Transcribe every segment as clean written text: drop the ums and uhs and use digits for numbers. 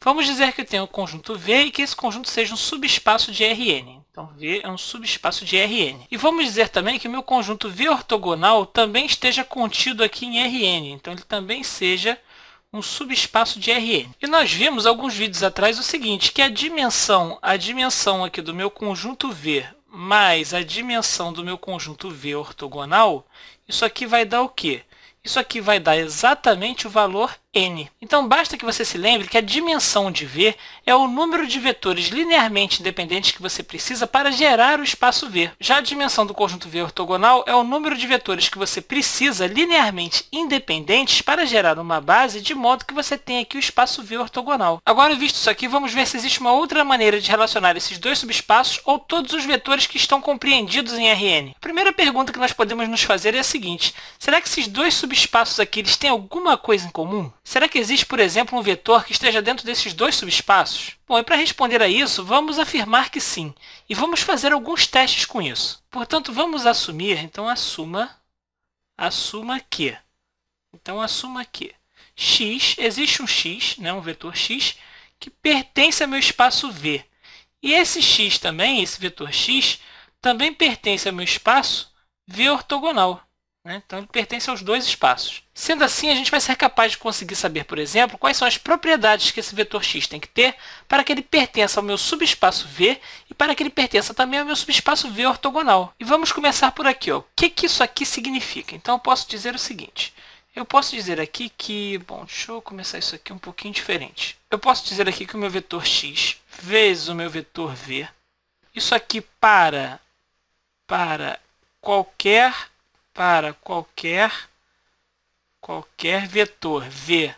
Vamos dizer que eu tenho o conjunto V e que esse conjunto seja um subespaço de Rn. Então, V é um subespaço de Rn. E vamos dizer também que o meu conjunto V ortogonal também esteja contido aqui em Rn. Então, ele também seja um subespaço de Rn. E nós vimos alguns vídeos atrás o seguinte, que a dimensão aqui do meu conjunto V mais a dimensão do meu conjunto V ortogonal, isso aqui vai dar o quê? Isso aqui vai dar exatamente o valor n. Então, basta que você se lembre que a dimensão de V é o número de vetores linearmente independentes que você precisa para gerar o espaço V. Já a dimensão do conjunto V ortogonal é o número de vetores que você precisa linearmente independentes para gerar uma base de modo que você tenha aqui o espaço V ortogonal. Agora, visto isso aqui, vamos ver se existe uma outra maneira de relacionar esses dois subespaços ou todos os vetores que estão compreendidos em Rn. A primeira pergunta que nós podemos nos fazer é a seguinte: será que esses dois subespaços aqui eles têm alguma coisa em comum? Será que existe, por exemplo, um vetor que esteja dentro desses dois subespaços? Bom, e para responder a isso, vamos afirmar que sim. E vamos fazer alguns testes com isso. Portanto, vamos assumir, então assuma que. Então, assuma que x, existe um x, né, um vetor x, que pertence ao meu espaço V. E esse x também, esse vetor x, também pertence ao meu espaço V ortogonal. Então, ele pertence aos dois espaços. Sendo assim, a gente vai ser capaz de conseguir saber, por exemplo, quais são as propriedades que esse vetor x tem que ter para que ele pertença ao meu subespaço V e para que ele pertença também ao meu subespaço V ortogonal. E vamos começar por aqui. O que isso aqui significa? Então, eu posso dizer o seguinte. Eu posso dizer aqui que... Bom, deixa eu começar isso aqui um pouquinho diferente. Eu posso dizer aqui que o meu vetor x vezes o meu vetor V, isso aqui para qualquer vetor V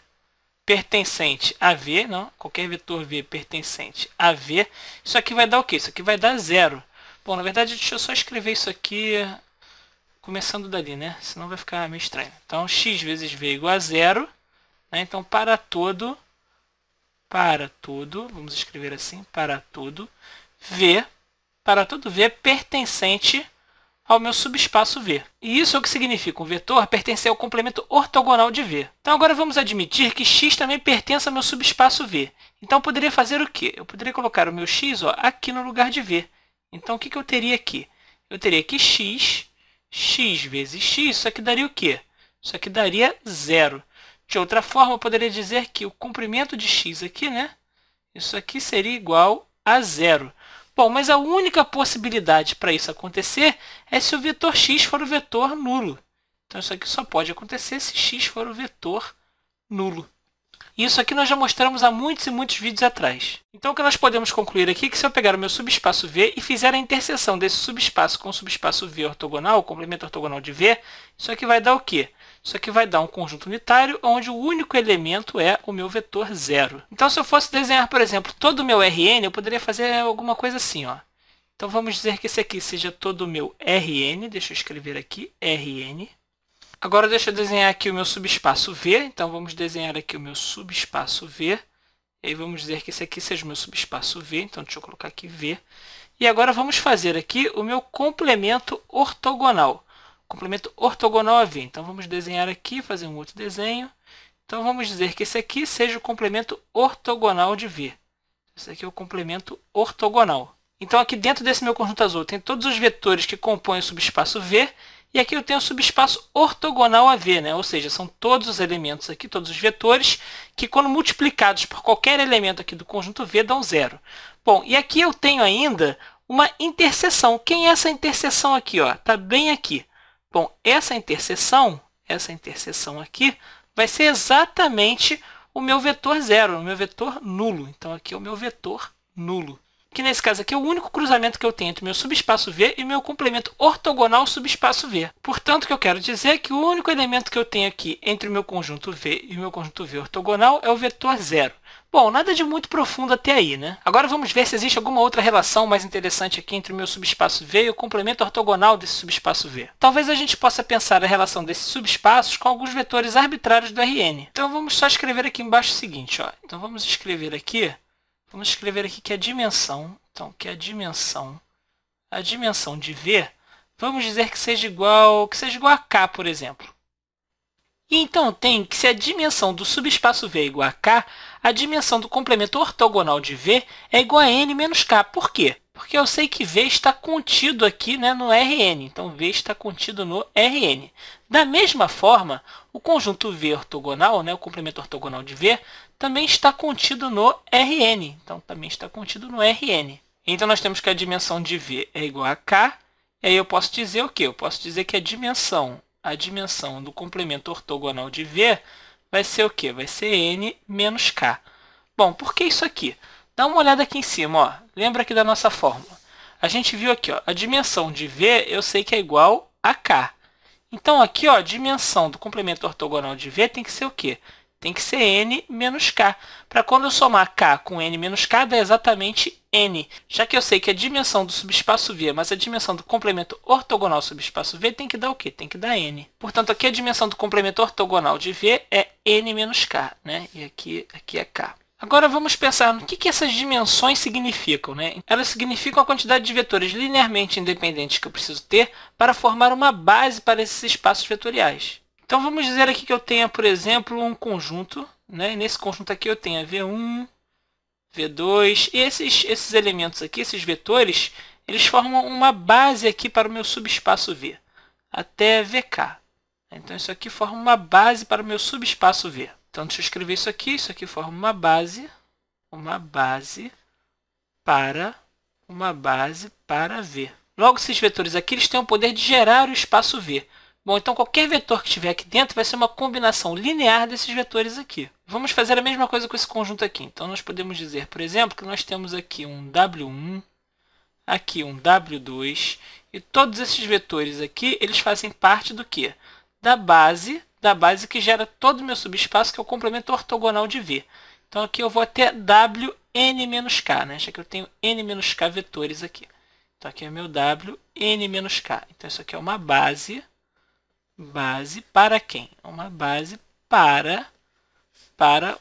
pertencente a V, não, qualquer vetor V pertencente a V, isso aqui vai dar o quê? Isso aqui vai dar zero. Bom, na verdade, deixa eu só escrever isso aqui começando dali, né? Senão vai ficar meio estranho. Então, x vezes V igual a zero. Né? Então, para todo, vamos escrever assim, para todo V pertencente ao meu subespaço V. E isso é o que significa um vetor pertencer ao complemento ortogonal de V. Então, agora vamos admitir que x também pertence ao meu subespaço V. Então, eu poderia fazer o quê? Eu poderia colocar o meu x aqui no lugar de V. Então, o que eu teria aqui? Eu teria aqui x vezes x, isso aqui daria o quê? Isso aqui daria zero. De outra forma, eu poderia dizer que o comprimento de x aqui, né? Isso aqui seria igual a zero. Bom, mas a única possibilidade para isso acontecer é se o vetor x for o vetor nulo. Então, isso aqui só pode acontecer se x for o vetor nulo. Isso aqui nós já mostramos há muitos e muitos vídeos atrás. Então, o que nós podemos concluir aqui é que se eu pegar o meu subespaço V e fizer a interseção desse subespaço com o subespaço V ortogonal, o complemento ortogonal de V, isso aqui vai dar o quê? Isso aqui vai dar um conjunto unitário onde o único elemento é o meu vetor zero. Então, se eu fosse desenhar, por exemplo, todo o meu Rn, eu poderia fazer alguma coisa assim. Então, vamos dizer que esse aqui seja todo o meu Rn. Deixa eu escrever aqui, Rn. Agora, deixa eu desenhar aqui o meu subespaço V. Então, vamos desenhar aqui o meu subespaço V. E aí, vamos dizer que esse aqui seja o meu subespaço V. Então, deixa eu colocar aqui V. E agora, vamos fazer aqui o meu complemento ortogonal. Complemento ortogonal a V. Então, vamos desenhar aqui, fazer um outro desenho. Então, vamos dizer que esse aqui seja o complemento ortogonal de V. Esse aqui é o complemento ortogonal. Então, aqui dentro desse meu conjunto azul, tem todos os vetores que compõem o subespaço V. E aqui eu tenho o subespaço ortogonal a V, né? Ou seja, são todos os elementos aqui, todos os vetores, que quando multiplicados por qualquer elemento aqui do conjunto V, dão zero. Bom, e aqui eu tenho ainda uma interseção. Quem é essa interseção aqui? Está bem aqui. Bom, essa interseção aqui vai ser exatamente o meu vetor zero, o meu vetor nulo. Então, aqui é o meu vetor nulo. Que nesse caso aqui é o único cruzamento que eu tenho entre o meu subespaço V e o meu complemento ortogonal subespaço V. Portanto, o que eu quero dizer é que o único elemento que eu tenho aqui entre o meu conjunto V e o meu conjunto V ortogonal é o vetor zero. Bom, nada de muito profundo até aí, né? Agora vamos ver se existe alguma outra relação mais interessante aqui entre o meu subespaço V e o complemento ortogonal desse subespaço V. Talvez a gente possa pensar a relação desses subespaços com alguns vetores arbitrários do Rn. Então vamos só escrever aqui embaixo o seguinte, Então vamos escrever aqui que a dimensão, a dimensão de V, vamos dizer que seja igual a K, por exemplo. E então tem que se a dimensão do subespaço V é igual a K, a dimensão do complemento ortogonal de V é igual a n menos K. Por quê? Porque eu sei que V está contido aqui, né, no Rn. Então, V está contido no Rn. Da mesma forma, o conjunto V ortogonal, né, o complemento ortogonal de V, também está contido no Rn. Então, também está contido no Rn. Então, nós temos que a dimensão de V é igual a K. E aí eu posso dizer o quê? Eu posso dizer que a dimensão do complemento ortogonal de V vai ser o quê? Vai ser n menos k. Bom, por que isso aqui? Dá uma olhada aqui em cima, ó. Lembra aqui da nossa fórmula. A gente viu aqui, ó, a dimensão de V eu sei que é igual a k. Então, aqui, ó, a dimensão do complemento ortogonal de V tem que ser o quê? Tem que ser n menos k. Para quando eu somar k com n menos k, dá exatamente n. Já que eu sei que a dimensão do subespaço V, mas a dimensão do complemento ortogonal subespaço V tem que dar o quê? Tem que dar n. Portanto, aqui a dimensão do complemento ortogonal de V é n menos k, né? E aqui é k. Agora vamos pensar no que essas dimensões significam, né? Elas significam a quantidade de vetores linearmente independentes que eu preciso ter para formar uma base para esses espaços vetoriais. Então, vamos dizer aqui que eu tenha, por exemplo, um conjunto, né? Nesse conjunto aqui eu tenho V1, V2, e esses elementos aqui, esses vetores, eles formam uma base aqui para o meu subespaço V, até VK. Então, isso aqui forma uma base para o meu subespaço V. Então, deixa eu escrever isso aqui forma uma base para V. Logo, esses vetores aqui eles têm o poder de gerar o espaço V. Bom, então qualquer vetor que estiver aqui dentro vai ser uma combinação linear desses vetores aqui. Vamos fazer a mesma coisa com esse conjunto aqui. Então, nós podemos dizer, por exemplo, que nós temos aqui um W1, aqui um W2, e todos esses vetores aqui, eles fazem parte do quê? Da base que gera todo o meu subespaço, que é o complemento ortogonal de V. Então, aqui eu vou até Wn-k, né? Já que eu tenho n-k vetores aqui. Então, aqui é meu Wn-k. Então, isso aqui é uma base para quem? Uma base para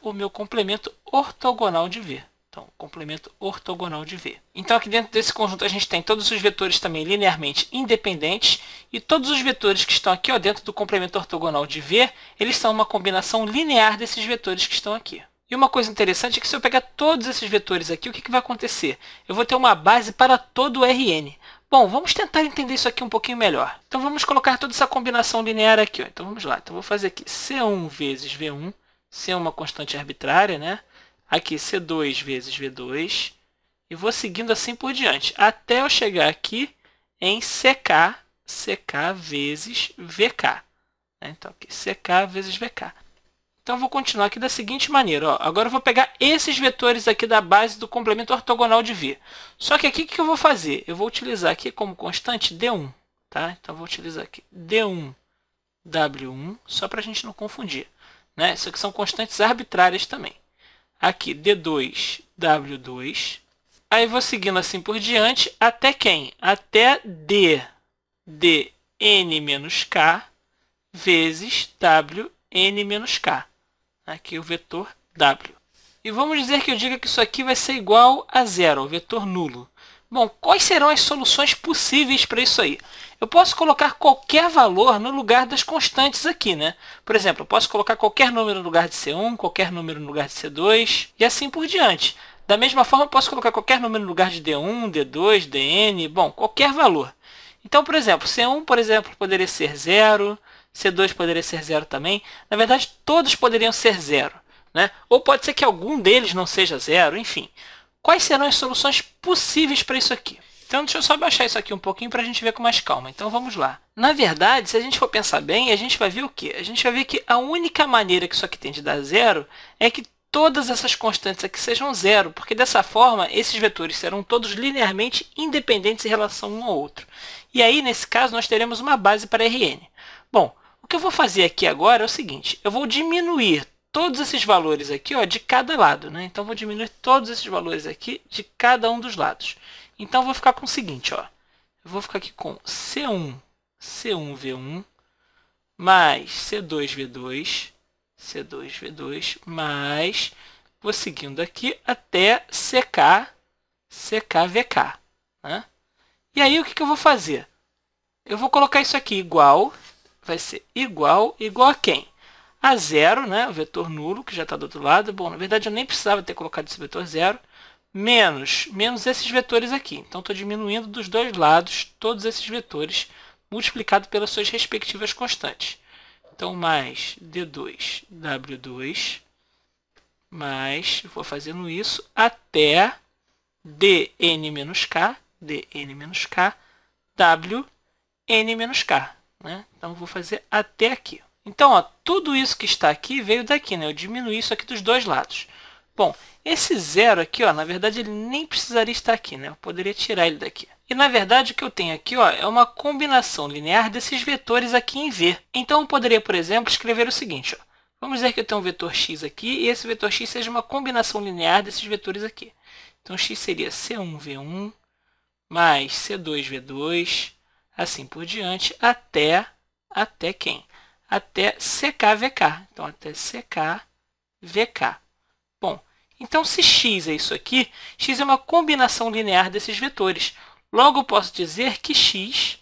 o meu complemento ortogonal de V. Então, complemento ortogonal de V. Então, aqui dentro desse conjunto, a gente tem todos os vetores também linearmente independentes. E todos os vetores que estão aqui, ó, dentro do complemento ortogonal de V, eles são uma combinação linear desses vetores que estão aqui. E uma coisa interessante é que se eu pegar todos esses vetores aqui, o que vai acontecer? Eu vou ter uma base para todo o Rn. Bom, vamos tentar entender isso aqui um pouquinho melhor. Então, vamos colocar toda essa combinação linear aqui, ó. Então, vamos lá. Então, vou fazer aqui C1 vezes V1. C é uma constante arbitrária, né? Aqui, C2 vezes V2. E vou seguindo assim por diante, até eu chegar aqui em CK vezes VK. Então, aqui, CK vezes VK. Então, eu vou continuar aqui da seguinte maneira. Ó. Agora, eu vou pegar esses vetores aqui da base do complemento ortogonal de V. Só que aqui, o que eu vou fazer? Eu vou utilizar aqui como constante D1. Tá? Então, eu vou utilizar aqui D1, W1, só para a gente não confundir. Né? Isso aqui são constantes arbitrárias também. Aqui, D2, W2. Aí, vou seguindo assim por diante, até quem? Até Dn-k vezes Wn-k. Aqui o vetor W. E vamos dizer que eu diga que isso aqui vai ser igual a zero, o vetor nulo. Bom, quais serão as soluções possíveis para isso aí? Eu posso colocar qualquer valor no lugar das constantes aqui, né? Por exemplo, eu posso colocar qualquer número no lugar de C1, qualquer número no lugar de C2 e assim por diante. Da mesma forma, eu posso colocar qualquer número no lugar de D1, D2, Dn, bom, qualquer valor. Então, por exemplo, C1, por exemplo, poderia ser 0, C2 poderia ser 0 também. Na verdade, todos poderiam ser 0. Né? Ou pode ser que algum deles não seja 0, enfim. Quais serão as soluções possíveis para isso aqui? Então, deixa eu só baixar isso aqui um pouquinho para a gente ver com mais calma. Então, vamos lá. Na verdade, se a gente for pensar bem, a gente vai ver o quê? A gente vai ver que a única maneira que isso aqui tem de dar 0 é que todas essas constantes aqui sejam 0, porque dessa forma, esses vetores serão todos linearmente independentes em relação um ao outro. E aí, nesse caso, nós teremos uma base para Rn. Bom, o que eu vou fazer aqui agora é o seguinte, eu vou diminuir todos esses valores aqui, ó, de cada lado. Né? Então, vou diminuir todos esses valores aqui de cada um dos lados. Então, eu vou ficar com o seguinte, ó, eu vou ficar aqui com C1, C1V1, mais C2V2, C2V2, mais, vou seguindo aqui até CK, CKVK. Né? E aí, o que eu vou fazer? Eu vou colocar isso aqui igual, vai ser igual a quem? a 0, né, o vetor nulo, que já está do outro lado. Bom, na verdade, eu nem precisava ter colocado esse vetor 0. Menos esses vetores aqui. Então, estou diminuindo dos dois lados todos esses vetores, multiplicado pelas suas respectivas constantes. Então, mais D2, W2, mais, vou fazendo isso, até Dn-K, Dn-K, Wn-K. Né? Então, vou fazer até aqui. Então, ó, tudo isso que está aqui veio daqui, né? Eu diminuí isso aqui dos dois lados. Bom, esse zero aqui, ó, na verdade, ele nem precisaria estar aqui, né? Eu poderia tirar ele daqui. E, na verdade, o que eu tenho aqui, ó, é uma combinação linear desses vetores aqui em V. Então, eu poderia, por exemplo, escrever o seguinte, ó. Vamos dizer que eu tenho um vetor x aqui e esse vetor x seja uma combinação linear desses vetores aqui. Então, x seria C1V1 mais C2V2, assim por diante, até quem? Até CKVK. Então, até CKVK. Bom, então se x é isso aqui, x é uma combinação linear desses vetores. Logo, eu posso dizer que x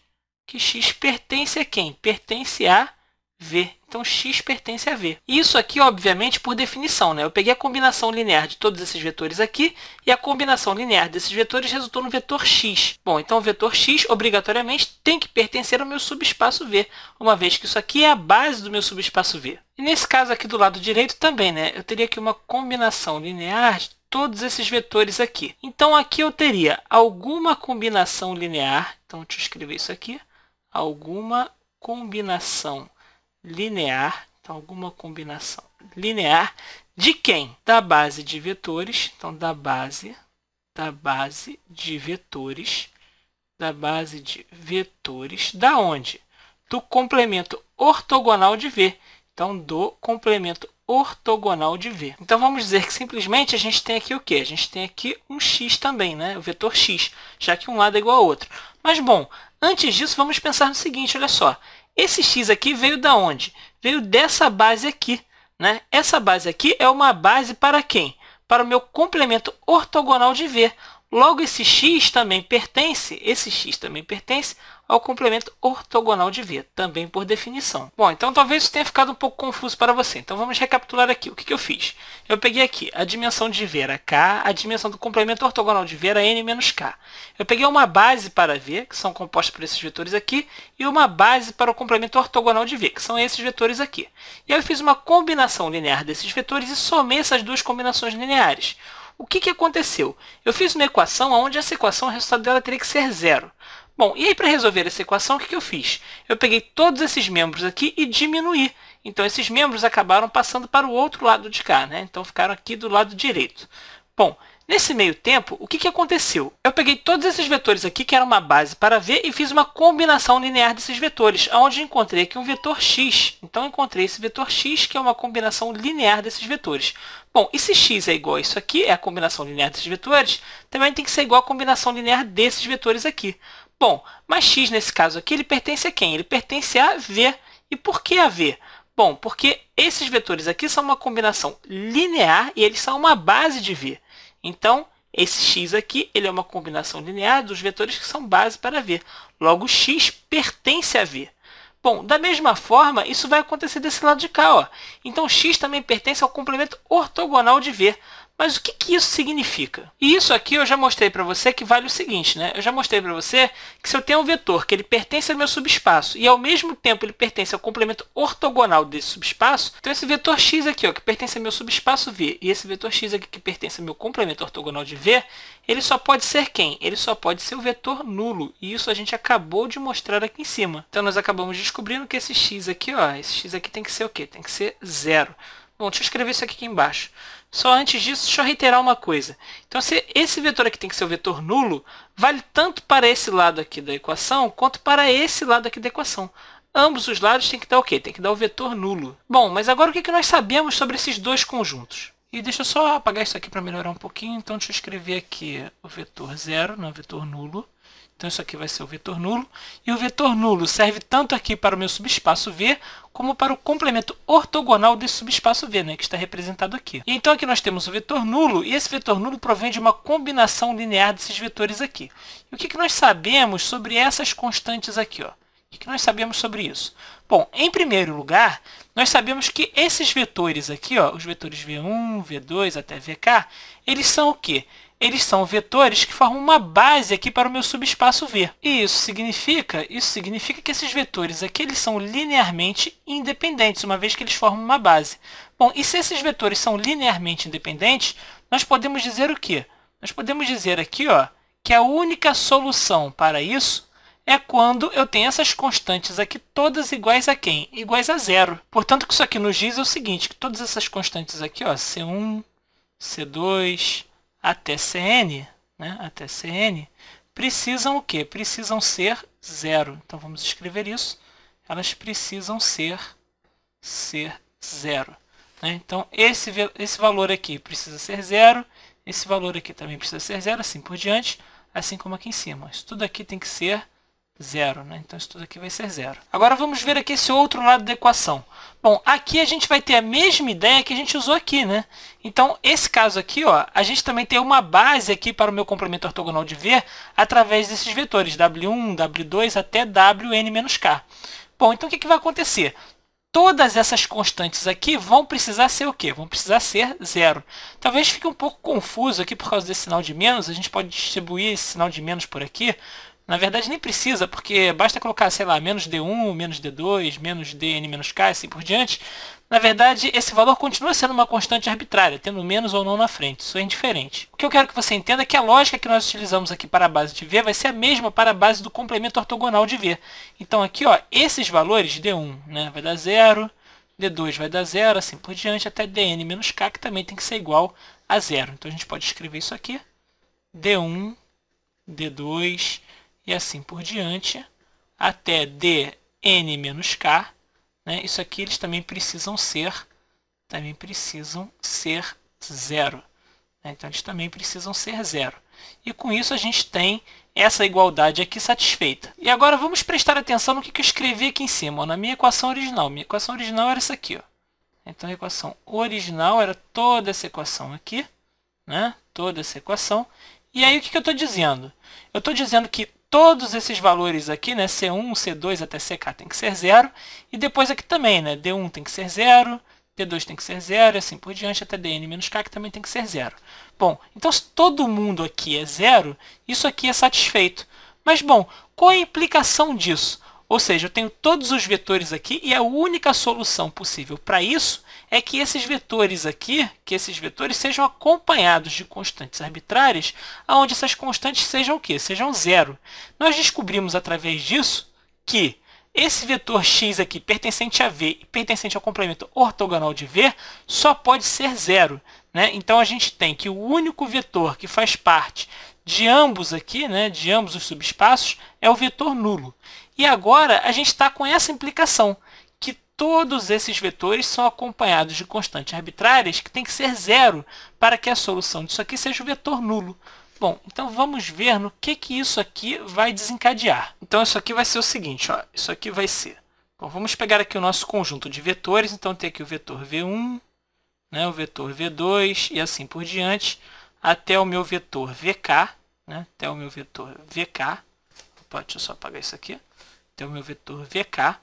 pertence a quem? Pertence a V. Então, x pertence a V. Isso aqui, obviamente, por definição, né? Eu peguei a combinação linear de todos esses vetores aqui e a combinação linear desses vetores resultou no vetor x. Bom, então o vetor x, obrigatoriamente, tem que pertencer ao meu subespaço V, uma vez que isso aqui é a base do meu subespaço V. E nesse caso aqui do lado direito também, né? Eu teria aqui uma combinação linear de todos esses vetores aqui. Então, aqui eu teria alguma combinação linear. Então, deixa eu escrever isso aqui. Alguma combinação linear, então alguma combinação linear de quem? Da base de vetores, então da base de vetores, da onde? Do complemento ortogonal de V, então do complemento ortogonal de V. Então vamos dizer que simplesmente a gente tem aqui o quê? A gente tem aqui um x também, né? O vetor x, já que um lado é igual ao outro. Mas bom, antes disso vamos pensar no seguinte, olha só. Esse x aqui veio da onde? Veio dessa base aqui, né? Essa base aqui é uma base para quem? Para o meu complemento ortogonal de V. Logo, esse x também pertence ao complemento ortogonal de V, também por definição. Bom, então talvez isso tenha ficado um pouco confuso para você. Então vamos recapitular aqui. O que eu fiz? Eu peguei aqui, a dimensão de V era K, a dimensão do complemento ortogonal de V era N menos K. Eu peguei uma base para V, que são compostas por esses vetores aqui, e uma base para o complemento ortogonal de V, que são esses vetores aqui. E aí eu fiz uma combinação linear desses vetores e somei essas duas combinações lineares. O que aconteceu? Eu fiz uma equação onde essa equação, o resultado dela teria que ser zero. Bom, e aí para resolver essa equação, o que eu fiz? Eu peguei todos esses membros aqui e diminuí. Então, esses membros acabaram passando para o outro lado de cá, né? Então, ficaram aqui do lado direito. Bom, nesse meio tempo, o que aconteceu? Eu peguei todos esses vetores aqui, que era uma base para V, e fiz uma combinação linear desses vetores, onde encontrei aqui um vetor x. Então, eu encontrei esse vetor x, que é uma combinação linear desses vetores. Bom, e se x é igual a isso aqui, é a combinação linear desses vetores, também tem que ser igual à combinação linear desses vetores aqui. Bom, mas x nesse caso aqui, ele pertence a quem? Ele pertence a V. E por que a V? Bom, porque esses vetores aqui são uma combinação linear e eles são uma base de V. Então, esse x aqui ele é uma combinação linear dos vetores que são base para V. Logo, x pertence a V. Bom, da mesma forma, isso vai acontecer desse lado de cá, ó. Então, x também pertence ao complemento ortogonal de V. Mas o que isso significa? E isso aqui eu já mostrei para você que vale o seguinte, né? Eu já mostrei para você que se eu tenho um vetor que ele pertence ao meu subespaço e ao mesmo tempo ele pertence ao complemento ortogonal desse subespaço, então esse vetor x aqui, ó, que pertence ao meu subespaço V, e esse vetor x aqui que pertence ao meu complemento ortogonal de V, ele só pode ser quem? Ele só pode ser o vetor nulo. E isso a gente acabou de mostrar aqui em cima. Então nós acabamos descobrindo que esse x aqui, ó, esse x aqui tem que ser o quê? Tem que ser zero. Bom, deixa eu escrever isso aqui embaixo. Só antes disso, deixa eu reiterar uma coisa. Então, se esse vetor aqui tem que ser o vetor nulo, vale tanto para esse lado aqui da equação, quanto para esse lado aqui da equação. Ambos os lados tem que dar o quê? Tem que dar o vetor nulo. Bom, mas agora o que nós sabemos sobre esses dois conjuntos? E deixa eu só apagar isso aqui para melhorar um pouquinho. Então, deixa eu escrever aqui o vetor zero, não, o vetor nulo. Então, isso aqui vai ser o vetor nulo. E o vetor nulo serve tanto aqui para o meu subespaço V, como para o complemento ortogonal desse subespaço V, né, que está representado aqui. E então, aqui nós temos o vetor nulo, e esse vetor nulo provém de uma combinação linear desses vetores aqui. E o que nós sabemos sobre essas constantes aqui? Ó? O que nós sabemos sobre isso? Bom, em primeiro lugar, nós sabemos que esses vetores aqui, ó, os vetores V1, V2 até VK, eles são o quê? Eles são vetores que formam uma base aqui para o meu subespaço V. E isso significa que esses vetores aqui eles são linearmente independentes, uma vez que eles formam uma base. Bom, e se esses vetores são linearmente independentes, nós podemos dizer o quê? Nós podemos dizer aqui, ó, que a única solução para isso é quando eu tenho essas constantes aqui todas iguais a quem? Iguais a zero. Portanto, o que isso aqui nos diz é o seguinte, que todas essas constantes aqui, ó, C1, C2, até Cn, né, até Cn, precisam o quê? Precisam ser zero. Então, vamos escrever isso. Elas precisam ser zero. Né? Então, esse valor aqui precisa ser zero, esse valor aqui também precisa ser zero, assim por diante, assim como aqui em cima. Isso tudo aqui tem que ser zero, né? Então, isso tudo aqui vai ser zero. Agora, vamos ver aqui esse outro lado da equação. Bom, aqui a gente vai ter a mesma ideia que a gente usou aqui, né? Então, esse caso aqui, ó, a gente também tem uma base aqui para o meu complemento ortogonal de V através desses vetores, W1, W2 até Wn-K. Bom, então o que vai acontecer? Todas essas constantes aqui vão precisar ser o quê? Vão precisar ser zero. Talvez fique um pouco confuso aqui por causa desse sinal de menos. A gente pode distribuir esse sinal de menos por aqui. Na verdade, nem precisa, porque basta colocar, sei lá, menos D1, menos D2, menos Dn-K, assim por diante. Na verdade, esse valor continua sendo uma constante arbitrária, tendo menos ou não na frente. Isso é indiferente. O que eu quero que você entenda é que a lógica que nós utilizamos aqui para a base de V vai ser a mesma para a base do complemento ortogonal de V. Então, aqui, ó, esses valores, D1, né, vai dar 0, D2 vai dar 0, assim por diante, até Dn-K, que também tem que ser igual a 0. Então, a gente pode escrever isso aqui, D1, D2 e assim por diante, até Dn-K. Né? Isso aqui eles também precisam ser zero. Né? Então, eles também precisam ser zero. E com isso a gente tem essa igualdade aqui satisfeita. E agora vamos prestar atenção no que eu escrevi aqui em cima, ó, na minha equação original. Minha equação original era essa aqui. Ó. Então, a equação original era toda essa equação aqui. Né? Toda essa equação. E aí, o que eu estou dizendo? Eu estou dizendo que todos esses valores aqui, né, C1, C2 até CK tem que ser zero. E depois aqui também, né, D1 tem que ser zero, D2 tem que ser zero, e assim por diante, até Dn-K, que também tem que ser zero. Bom, então se todo mundo aqui é zero, isso aqui é satisfeito. Mas, bom, qual é a implicação disso? Ou seja, eu tenho todos os vetores aqui e a única solução possível para isso é que esses vetores aqui, sejam acompanhados de constantes arbitrárias, onde essas constantes sejam o quê? Sejam zero. Nós descobrimos através disso que esse vetor x aqui, pertencente a V e pertencente ao complemento ortogonal de V, só pode ser zero. Né? Então, a gente tem que o único vetor que faz parte de ambos aqui, né, de ambos os subespaços, é o vetor nulo. E agora a gente está com essa implicação, que todos esses vetores são acompanhados de constantes arbitrárias que tem que ser zero para que a solução disso aqui seja o vetor nulo. Bom, então vamos ver no que isso aqui vai desencadear. Então isso aqui vai ser o seguinte, ó, isso aqui vai ser... Bom, vamos pegar aqui o nosso conjunto de vetores, então tem aqui o vetor V1, né, o vetor V2 e assim por diante, até o meu vetor VK, né, até o meu vetor VK. Opa, deixa eu só apagar isso aqui. Até o meu vetor VK.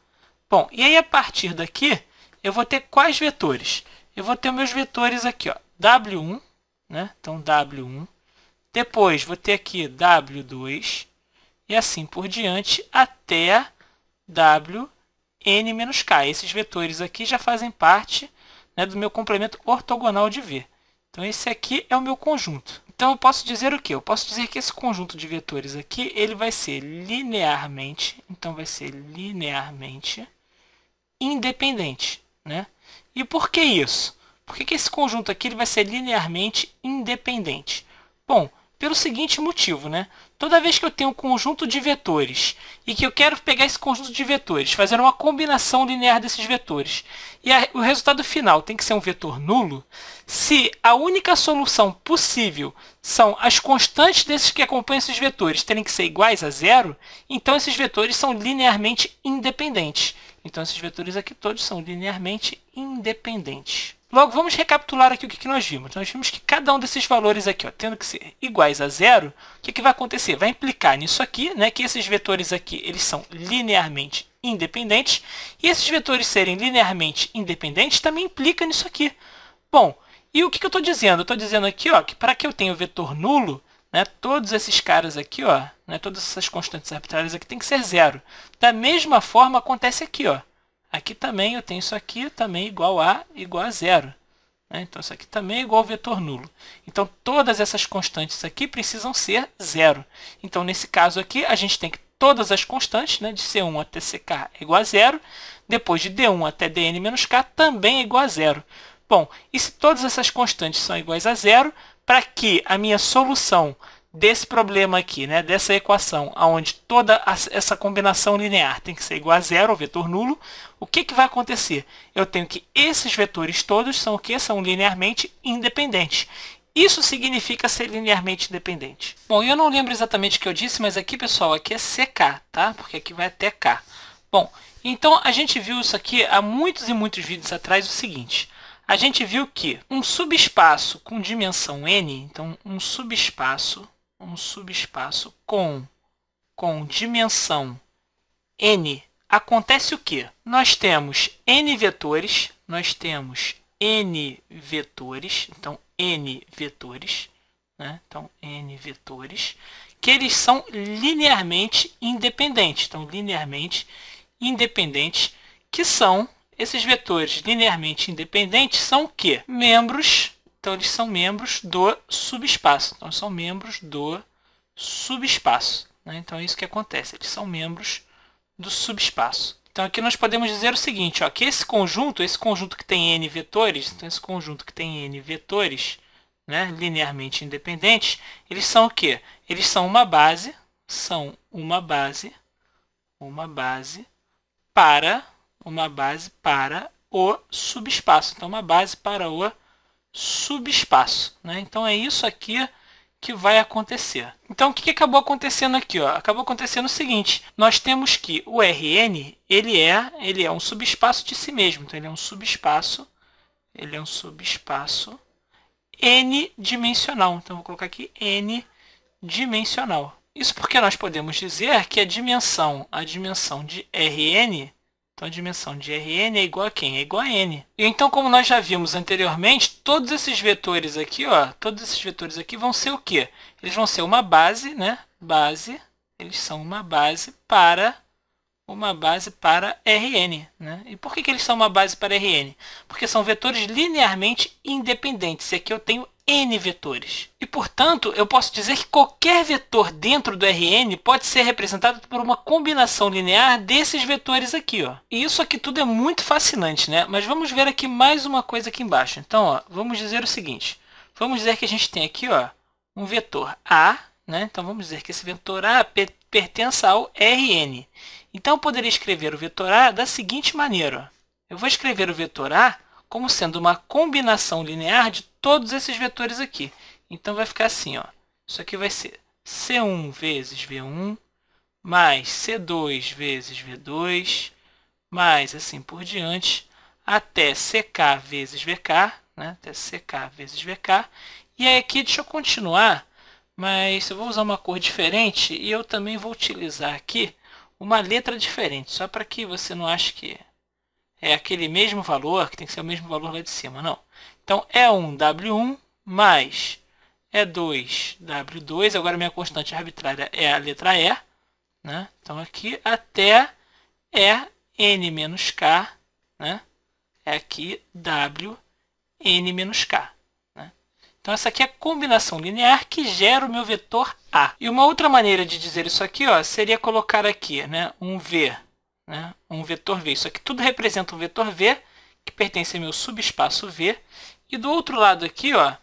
Bom, e aí a partir daqui, eu vou ter quais vetores? Eu vou ter meus vetores aqui, ó, W1, né, então W1. Depois, vou ter aqui W2 e assim por diante até Wn-K. Esses vetores aqui já fazem parte, né, do meu complemento ortogonal de V. Então, esse aqui é o meu conjunto. Então, eu posso dizer o quê? Eu posso dizer que esse conjunto de vetores aqui, ele vai ser linearmente, então vai ser linearmente independente. Né? E por que isso? Por que esse conjunto aqui ele vai ser linearmente independente? Bom, pelo seguinte motivo, né? Toda vez que eu tenho um conjunto de vetores e que eu quero pegar esse conjunto de vetores, fazer uma combinação linear desses vetores, e o resultado final tem que ser um vetor nulo, se a única solução possível são as constantes desses que acompanham esses vetores terem que ser iguais a zero, então esses vetores são linearmente independentes. Então, esses vetores aqui todos são linearmente independentes. Logo, vamos recapitular aqui o que nós vimos. Nós vimos que cada um desses valores aqui, ó, tendo que ser iguais a zero, o que vai acontecer? Vai implicar nisso aqui, né, que esses vetores aqui eles são linearmente independentes, e esses vetores serem linearmente independentes também implica nisso aqui. Bom, e o que eu estou dizendo? Eu estou dizendo aqui, ó, que para que eu tenha o vetor nulo, né, todos esses caras aqui, ó, né, todas essas constantes arbitrárias aqui tem que ser zero. Da mesma forma acontece aqui, ó. Aqui também eu tenho isso aqui também igual a zero. Né? Então, isso aqui também é igual ao vetor nulo. Então, todas essas constantes aqui precisam ser zero. Então, nesse caso aqui, a gente tem que todas as constantes, né, de C1 até CK é igual a zero. Depois de D1 até Dn menos K também é igual a zero. Bom, e se todas essas constantes são iguais a zero, para que a minha solução desse problema aqui, né, dessa equação, onde toda essa combinação linear tem que ser igual a zero, ao vetor nulo, o que vai acontecer? Eu tenho que esses vetores todos são o quê? São linearmente independentes. Isso significa ser linearmente independente. Bom, eu não lembro exatamente o que eu disse, mas aqui, pessoal, aqui é CK, tá? Porque aqui vai até K. Bom, então a gente viu isso aqui há muitos e muitos vídeos atrás, o seguinte. A gente viu que um subespaço com dimensão n, então um subespaço com dimensão n, acontece o quê? Nós temos n vetores, então n vetores, né? Então n vetores, que eles são linearmente independentes. Então, linearmente independentes, que são esses vetores linearmente independentes, são o quê? Membros. Então, eles são membros do subespaço. Então, são membros do subespaço. Né? Então, é isso que acontece. Eles são membros do subespaço. Então, aqui nós podemos dizer o seguinte, ó, que esse conjunto que tem n vetores, então esse conjunto que tem n vetores, né, linearmente independentes, eles são o quê? Eles são uma base para o subespaço. Então, uma base para o subespaço. Né? Então, é isso aqui que vai acontecer. Então, o que acabou acontecendo aqui? Ó? Acabou acontecendo o seguinte, nós temos que o Rn, ele é um subespaço de si mesmo. Então, ele é um subespaço n-dimensional. Então, vou colocar aqui n-dimensional. Isso porque nós podemos dizer que a dimensão de Rn, então a dimensão de Rn é igual a quem? É igual a n. E então, como nós já vimos anteriormente, todos esses vetores aqui, ó, vão ser o quê? Eles vão ser uma base, né? Eles são uma base para Rn. Né? E por que eles são uma base para Rn? Porque são vetores linearmente independentes. E aqui eu tenho n vetores. E, portanto, eu posso dizer que qualquer vetor dentro do Rn pode ser representado por uma combinação linear desses vetores aqui. Ó. E isso aqui tudo é muito fascinante, né? Mas vamos ver aqui mais uma coisa aqui embaixo. Então, ó, vamos dizer o seguinte. Vamos dizer que a gente tem aqui, ó, um vetor A. Né? Então, vamos dizer que esse vetor A pertence ao Rn. Então, eu poderia escrever o vetor A da seguinte maneira. Ó. Eu vou escrever o vetor A como sendo uma combinação linear de todos esses vetores aqui. Então, vai ficar assim. Ó. Isso aqui vai ser C1 vezes V1, mais C2 vezes V2, mais assim por diante, até CK vezes VK. Né? Até CK vezes VK. E aí aqui, deixa eu continuar, mas eu vou usar uma cor diferente e eu também vou utilizar aqui uma letra diferente, só para que você não ache que é aquele mesmo valor, que tem que ser o mesmo valor lá de cima, não. Então, E1 W1 mais E2 W2, agora minha constante arbitrária é a letra E, né? Então, aqui até N menos K, né? É aqui W N menos K. Então, essa aqui é a combinação linear que gera o meu vetor A. E uma outra maneira de dizer isso aqui, ó, seria colocar aqui, né, um V, né, um vetor V. Isso aqui tudo representa um vetor V, que pertence ao meu subespaço V. E do outro lado aqui, ó,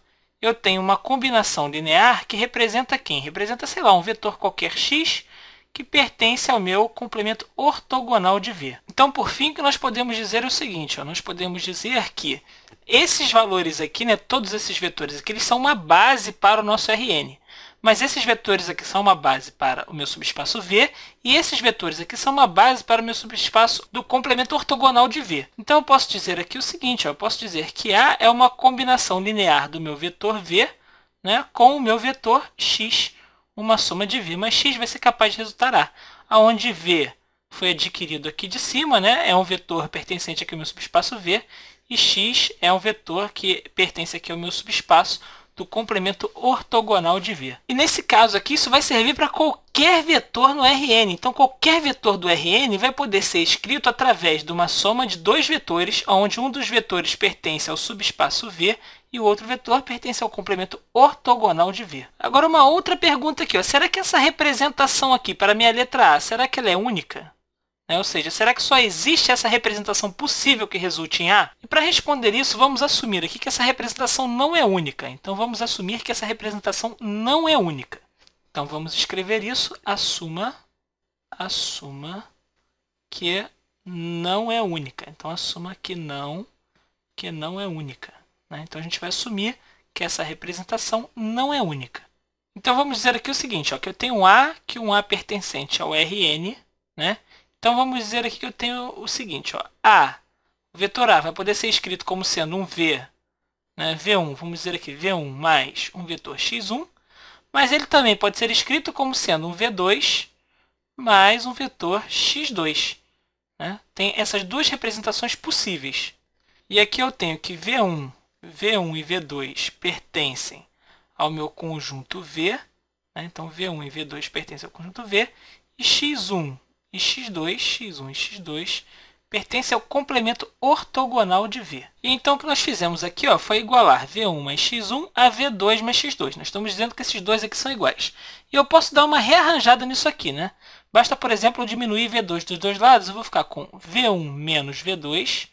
eu tenho uma combinação linear que representa quem? Representa, sei lá, um vetor qualquer x, que pertence ao meu complemento ortogonal de V. Então, por fim, o que nós podemos dizer é o seguinte, ó, nós podemos dizer que esses valores aqui, né, todos esses vetores aqui, eles são uma base para o nosso Rn. mas esses vetores aqui são uma base para o meu subespaço V, e esses vetores aqui são uma base para o meu subespaço do complemento ortogonal de V. Então, eu posso dizer aqui o seguinte, ó, eu posso dizer que A é uma combinação linear do meu vetor V, né, com o meu vetor X, uma soma de V, mas X vai ser capaz de resultar A, onde V foi adquirido aqui de cima, né, é um vetor pertencente aqui ao meu subespaço V, e X é um vetor que pertence aqui ao meu subespaço do complemento ortogonal de V. E nesse caso aqui, isso vai servir para qualquer vetor no Rn. Então, qualquer vetor do Rn vai poder ser escrito através de uma soma de dois vetores, onde um dos vetores pertence ao subespaço V e o outro vetor pertence ao complemento ortogonal de V. Agora, uma outra pergunta aqui, ó. Será que essa representação aqui para a minha letra A, será que ela é única? Ou seja, será que só existe essa representação possível que resulte em A? E para responder isso, vamos assumir aqui que essa representação não é única. Então, vamos assumir que essa representação não é única. Então, vamos escrever isso. Assuma que não é única. Então, assuma que não é única. Então, a gente vai assumir que essa representação não é única. Então, vamos dizer aqui o seguinte, ó, que eu tenho A, que um A pertencente ao Rn, né? Então, vamos dizer aqui que eu tenho o seguinte, ó, o vetor A vai poder ser escrito como sendo um V, né, V1, vamos dizer aqui, V1 mais um vetor X1, mas ele também pode ser escrito como sendo um V2 mais um vetor X2. Né? Tem essas duas representações possíveis. E aqui eu tenho que V1 e V2 pertencem ao meu conjunto V, né? Então, V1 e V2 pertencem ao conjunto V, e X1 e X2, X1 e X2, pertence ao complemento ortogonal de V. E então, o que nós fizemos aqui, ó, foi igualar V1 mais X1 a V2 mais X2. Nós estamos dizendo que esses dois aqui são iguais. E eu posso dar uma rearranjada nisso aqui, né? Basta, por exemplo, diminuir V2 dos dois lados. Eu vou ficar com V1 menos V2,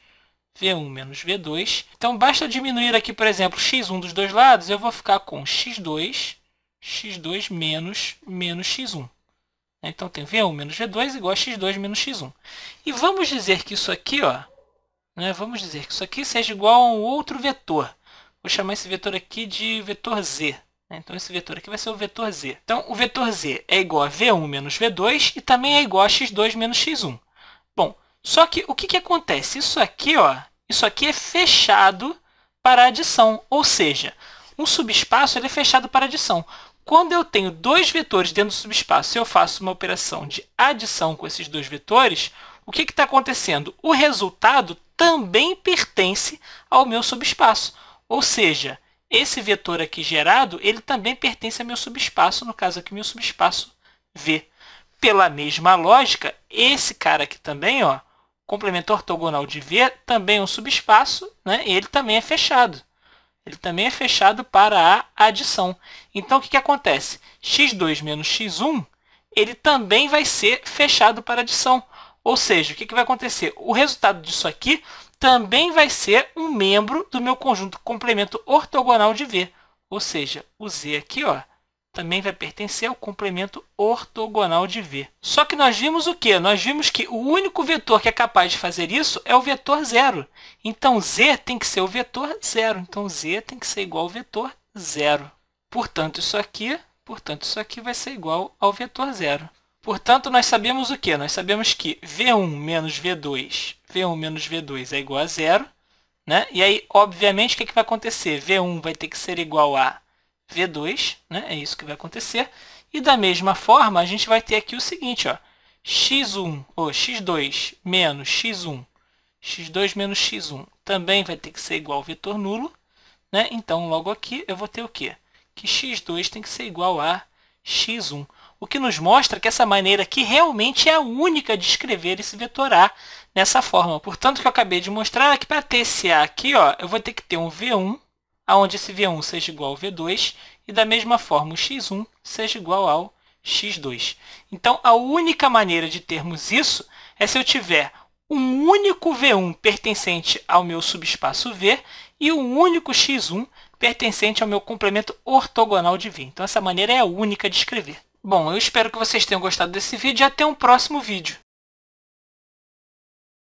V1 menos V2. Então, basta diminuir aqui, por exemplo, X1 dos dois lados. Eu vou ficar com X2 menos X1. Então, tem V1 menos V2 igual a X2 menos X1. E vamos dizer que isso aqui, ó, né, vamos dizer que isso aqui seja igual a um outro vetor. Vou chamar esse vetor aqui de vetor Z. Então, esse vetor aqui vai ser o vetor Z. Então, o vetor Z é igual a V1 menos V2 e também é igual a X2 menos X1. Bom, só que o que acontece? Isso aqui, ó, isso aqui é fechado para adição. Ou seja, um subespaço ele é fechado para adição. Quando eu tenho dois vetores dentro do subespaço e eu faço uma operação de adição com esses dois vetores, o que está acontecendo? O resultado também pertence ao meu subespaço. Ou seja, esse vetor aqui gerado, ele também pertence ao meu subespaço, no caso aqui, meu subespaço V. Pela mesma lógica, esse cara aqui também, ó, complemento ortogonal de V, também é um subespaço, né? E ele também é fechado. Ele também é fechado para a adição. Então, o que acontece? X2 menos X1, ele também vai ser fechado para adição. Ou seja, o que vai acontecer? O resultado disso aqui também vai ser um membro do meu conjunto complemento ortogonal de V. Ou seja, o Z aqui, ó, também vai pertencer ao complemento ortogonal de V. Só que nós vimos o quê? Nós vimos que o único vetor que é capaz de fazer isso é o vetor zero. Então, Z tem que ser o vetor zero. Então, Z tem que ser igual ao vetor zero. Portanto, isso aqui vai ser igual ao vetor zero. Portanto, nós sabemos o quê? Nós sabemos que V1 menos V2 é igual a zero. Né? E aí, obviamente, o que vai acontecer? V1 vai ter que ser igual a V2, né? É isso que vai acontecer. E da mesma forma, a gente vai ter aqui o seguinte, ó, X2 menos X1, X2 menos X1 também vai ter que ser igual ao vetor nulo, né? Então, logo aqui, eu vou ter o quê? Que X2 tem que ser igual a X1. O que nos mostra que essa maneira aqui realmente é a única de escrever esse vetor A nessa forma. Portanto, o que eu acabei de mostrar é que para ter esse A aqui, ó, eu vou ter que ter um V1, onde esse V1 seja igual ao V2, e da mesma forma o X1 seja igual ao X2. Então, a única maneira de termos isso é se eu tiver um único V1 pertencente ao meu subespaço V e um único X1 pertencente ao meu complemento ortogonal de V. Então, essa maneira é a única de escrever. Bom, eu espero que vocês tenham gostado desse vídeo e até um próximo vídeo.